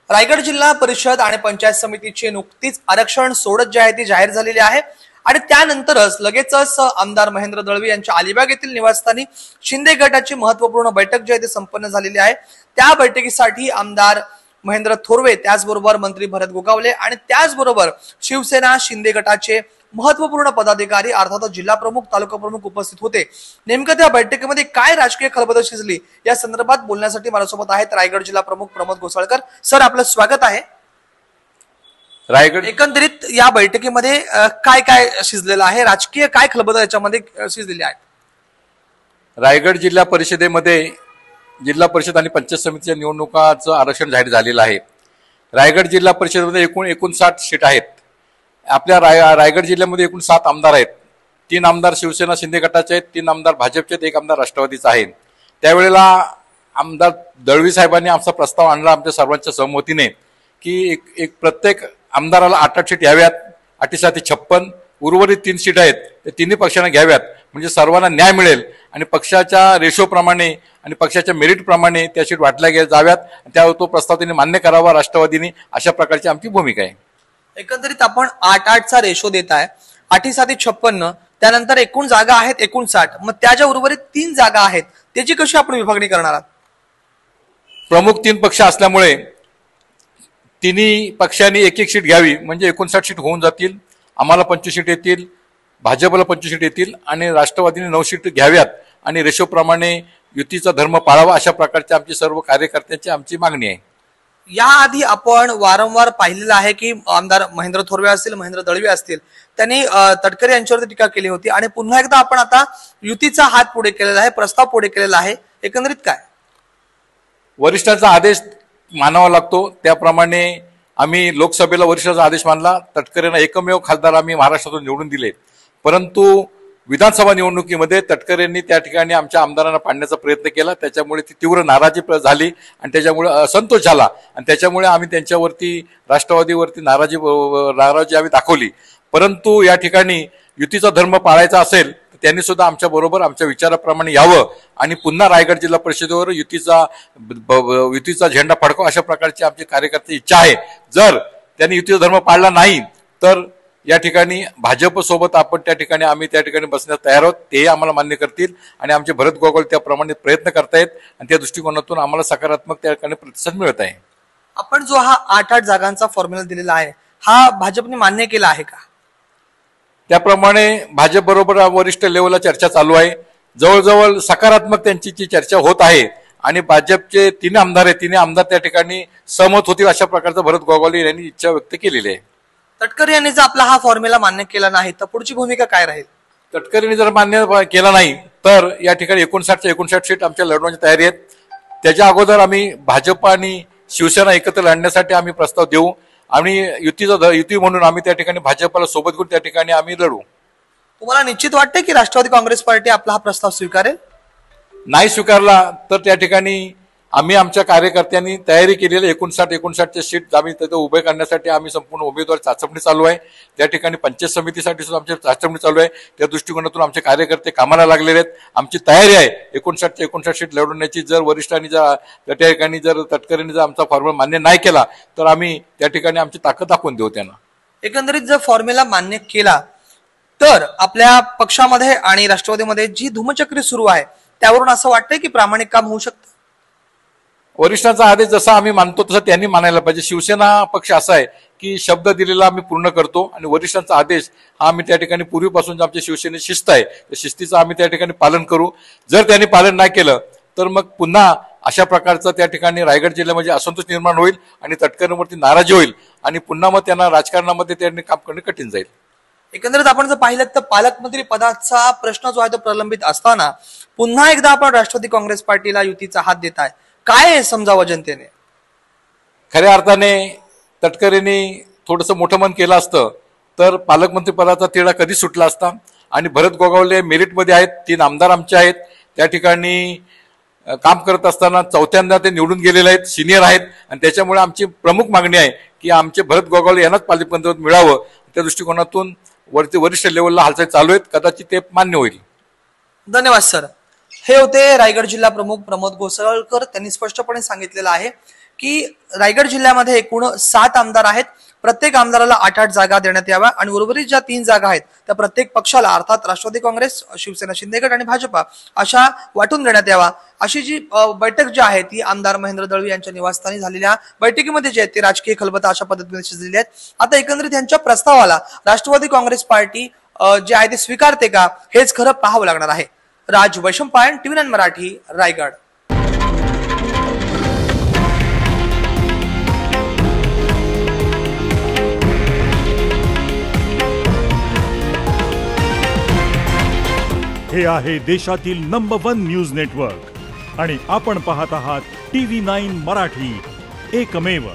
रायगड जिल्हा परिषद आणि पंचायत समितीची नुकतीच आरक्षण सोडत जी आहे ती जाहीर झालेली आहे आणि त्यानंतरच लगेचच आमदार महेंद्र दळवी यांच्या अलिबाग येथील निवासस्थानी शिंदे गटाची महत्त्वपूर्ण बैठक जी आहे ती संपन्न झालेली आहे। त्या बैठकीसाठी आमदार महेंद्र थोरवे, त्याचबरोबर मंत्री भरत गोगावले आणि त्याचबरोबर शिवसेना शिंदे गटाचे महत्त्वपूर्ण पदाधिकारी अर्थात जिल्हा प्रमुख, तालुका प्रमुख उपस्थित होते। नेमकं त्या बैठकीमध्ये काय राजकीय खळबळ शिजली या संदर्भात बोलण्यासाठी माझ्यासोबत आहेत रायगड जिल्हा प्रमुख प्रमोद घोसाळकर। सर, आपलं स्वागत आहे। रायगड एकंदरीत या बैठकीमध्ये काय काय शिजलेलं आहे, राजकीय काय खळबळ याच्यामध्ये शिजलेली आहे? रायगड जिल्हा परिषदेमध्ये जिल्हा परिषद आणि पंचायत समितीच्या निवडणुकांचं आरक्षण जाहीर झालेलं आहे। रायगड जिल्हा परिषदेमध्ये एकूण 59 सीट आहेत। आपल्या रायगड जिल्ह्यामध्ये एकूण 7 आमदार आहेत। 3 आमदार शिवसेना शिंदे गटाचे आहेत, 3 आमदार भाजपचे आहेत, 1 आमदार राष्ट्रवादीचा आहे। त्यावेळेला आमदार दळवी साहेबांनी आमचा प्रस्ताव आणला आमच्या सर्वांच्या सहमतीने की एक प्रत्येक आमदाराला 8 सीट याव्यात, 8×7=56। उर्वरित 3 सीट आहेत ते तिन्ही पक्षांना घ्याव्यात, म्हणजे सर्वांना न्याय मिळेल आणि पक्षाच्या रेशोप्रमाणे आणि पक्षाच्या मेरिट प्रमाणे त्या सीट वाटल्या जाव्यात। त्यावर तो प्रस्ताव त्यांनी मान्य करावा राष्ट्रवादीने, अशा प्रकारची आमची भूमिका आहे। एकंदरीत आपण 8-8चा रेशो देत आहे, 8×7=56, त्यानंतर एकूण जागा आहेत 59। मग त्या ज्या उर्वरित 3 जागा आहेत त्याची कशी आपण विभागणी करणार आहात? प्रमुख 3 पक्ष असल्यामुळे तिन्ही पक्षांनी 1-1 सीट घ्यावी, म्हणजे 59 सीट होऊन जातील। आम्हाला 25 सीट येतील, भाजपला 25 सीट येतील आणि राष्ट्रवादीने 9 सीट घ्याव्यात आणि रेशोप्रमाणे युतीचा धर्म पाळावा, अशा प्रकारची आमची सर्व कार्यकर्त्यांची आमची मागणी आहे। याआधी आपण वारंवार पाहिलेलं आहे की आमदार महेंद्र थोरवे असतील, महेंद्र दळवी असतील, त्यांनी तटकरे यांच्यावरती टीका केली होती आणि पुन्हा एकदा आपण आता युतीचा हात पुढे केलेला आहे, प्रस्ताव पुढे केलेला आहे। एकंदरीत काय वरिष्ठांचा आदेश मानावा लागतो, त्याप्रमाणे आम्ही लोकसभेला वरिष्ठांचा आदेश मानला। तटकरेंना एकमेव खासदार आम्ही महाराष्ट्रातून निवडून दिले, परंतु विधानसभा निवडणुकीमध्ये तटकरेंनी त्या ठिकाणी आमच्या आमदारांना पाडण्याचा प्रयत्न केला। त्याच्यामुळे ती तीव्र नाराजी झाली आणि त्याच्यामुळे असंतोष झाला आणि त्याच्यामुळे आम्ही त्यांच्यावरती राष्ट्रवादीवरती नाराजी आम्ही दाखवली। परंतु या ठिकाणी युतीचा धर्म पाळायचा असेल तर त्यांनी सुद्धा आमच्या बरोबर आमच्या विचाराप्रमाणे यावं आणि पुन्हा रायगड जिल्हा परिषदेवर युतीचा झेंडा फडकावा, अशा प्रकारची आमची कार्यकर्त्याची इच्छा आहे। जर त्यांनी युतीचा धर्म पाळला नाही तर या ठिकाणी भाजप सोबत आपण आम्ही त्या ठिकाणी बसण्यास तयार आहोत, तेही आम्हाला मान्य करतील आणि आमचे भरत गोगावले त्याप्रमाणे प्रयत्न करतायत आणि त्या दृष्टिकोनातून आम्हाला सकारात्मक त्या ठिकाणी प्रतिसाद मिळत आहे। आपण जो हा 8-8 जागांचा फॉर्म्युला दिलेला आहे हा भाजपने मान्य केला आहे का? त्याप्रमाणे भाजप बरोबर वरिष्ठ लेवलला चर्चा चालू आहे। जवळजवळ सकारात्मक त्यांची चर्चा होत आहे आणि भाजपचे 3 आमदार त्या ठिकाणी सहमत होतील, अशा प्रकारचा भरत गोगावले यांनी इच्छा व्यक्त केलेली आहे। तटकरे यांनी जर आपला हा फॉर्म्युला मान्य केला नाही तर पुढची भूमिका काय राहील? तटकरेंनी जर मान्य केला नाही तर या ठिकाणी 59 सीट आमच्या लढवण्याची तयारी आहेत। त्याच्या अगोदर आम्ही भाजप आणि शिवसेना एकत्र लढण्यासाठी आम्ही प्रस्ताव देऊ आणि युती म्हणून आम्ही त्या ठिकाणी भाजपला सोबत घेऊन त्या ठिकाणी आम्ही लढू। तुम्हाला निश्चित वाटते की राष्ट्रवादी काँग्रेस पार्टी आपला हा प्रस्ताव स्वीकारेल? नाही स्वीकारला तर त्या ठिकाणी आम्ही आमच्या कार्यकर्त्यांनी तयारी केलेली 59 सीट आम्ही तिथे उभे करण्यासाठी आम्ही संपूर्ण उमेदवार चाचपणी चालू आहे। त्या ठिकाणी पंचायत समितीसाठी सुद्धा आमची चाचपणी चालू आहे। त्या दृष्टिकोनातून आमचे कार्यकर्ते कामाला लागलेले आहेत। आमची तयारी आहे 59 सीट लढवण्याची। जर वरिष्ठांनी त्या ठिकाणी जर तटकरेंनी जर आमचा फॉर्म्युला मान्य नाही केला तर आम्ही त्या ठिकाणी आमची ताकद दाखवून देऊ त्यांना। एकंदरीत जर फॉर्म्युला मान्य केला तर आपल्या पक्षामध्ये आणि राष्ट्रवादीमध्ये जी धुमचक्री सुरू आहे त्यावरून असं वाटतंय की प्रामाणिक काम होऊ शकतं? वरिष्ठांचा आदेश जसा आम्ही मानतो तसं त्यांनी मानायला पाहिजे। शिवसेना पक्ष असा आहे की शब्द दिलेला आम्ही पूर्ण करतो आणि वरिष्ठांचा आदेश हा आम्ही त्या ठिकाणी पूर्वीपासून आमच्या शिवसेनेची शिस्त आहे, त्या शिस्तीचं आम्ही त्या ठिकाणी पालन करू। जर त्यांनी पालन नाही केलं तर मग पुन्हा अशा प्रकारचं त्या ठिकाणी रायगड जिल्ह्यामध्ये असंतोष निर्माण होईल आणि तटकरेंवरती नाराजी होईल आणि पुन्हा मग त्यांना राजकारणामध्ये त्यांनी काम करणे कठीण जाईल। एकंदरीत आपण जर पाहिलं तर पालकमंत्री पदाचा प्रश्न जो आहे तो प्रलंबित असताना पुन्हा एकदा आपण राष्ट्रवादी काँग्रेस पार्टीला युतीचा हात देत आहे, काय समजावं जनतेने? खऱ्या अर्थाने तटकरेंनी थोडंसं मोठं मन केलं असतं तर पालकमंत्री पदाचा तिढा कधी सुटला असता आणि भरत गोगावले मेरिटमध्ये आहेत, 3 आमदार आमचे आहेत, त्या ठिकाणी काम करत असताना 4थ्यांदा ते निवडून गेलेले आहेत, सिनियर आहेत आणि त्याच्यामुळे आमची प्रमुख मागणी आहे की आमचे भरत गोगावले यांनाच पालकमंत्रीपद मिळावं। त्या दृष्टिकोनातून वरिष्ठ लेवलला हालचाल चालू आहेत, कदाचित ते मान्य होईल। धन्यवाद सर। हे होते रायगड जिल्हा प्रमुख प्रमोद घोसाळकर. त्यांनी स्पष्टपणे सांगितलेलं आहे की रायगड जिल्ह्यामध्ये एकूण 7 आमदार आहेत. प्रत्येक आमदाराला 8-8 जागा देण्यात याव्या आणि उर्वरित ज्या 3 जागा आहेत त्या प्रत्येक पक्षाला अर्थात राष्ट्रवादी काँग्रेस, शिवसेना शिंदे गट आणि भाजपा अशा वाटून देण्यात यावा. अशी जी बैठक जी आहे ती आमदार महेंद्र दळवी यांच्या निवासस्थानी झालेल्या बैठकीमध्ये जे आहे ते राजकीय खलबतं अशा पद्धतीने शिजलेले आहेत. आता एकंदरीत यांच्या प्रस्तावाला राष्ट्रवादी काँग्रेस पार्टी जे आहे ते स्वीकारते का हेच खरं पाहावं लागणार आहे. राज वैशंपायन, TV9 मराठी, रायगड. हे आहे देशातील नंबर 1 न्यूज नेटवर्क आणि आपण पाहत आहात TV9 मराठी, एकमेव.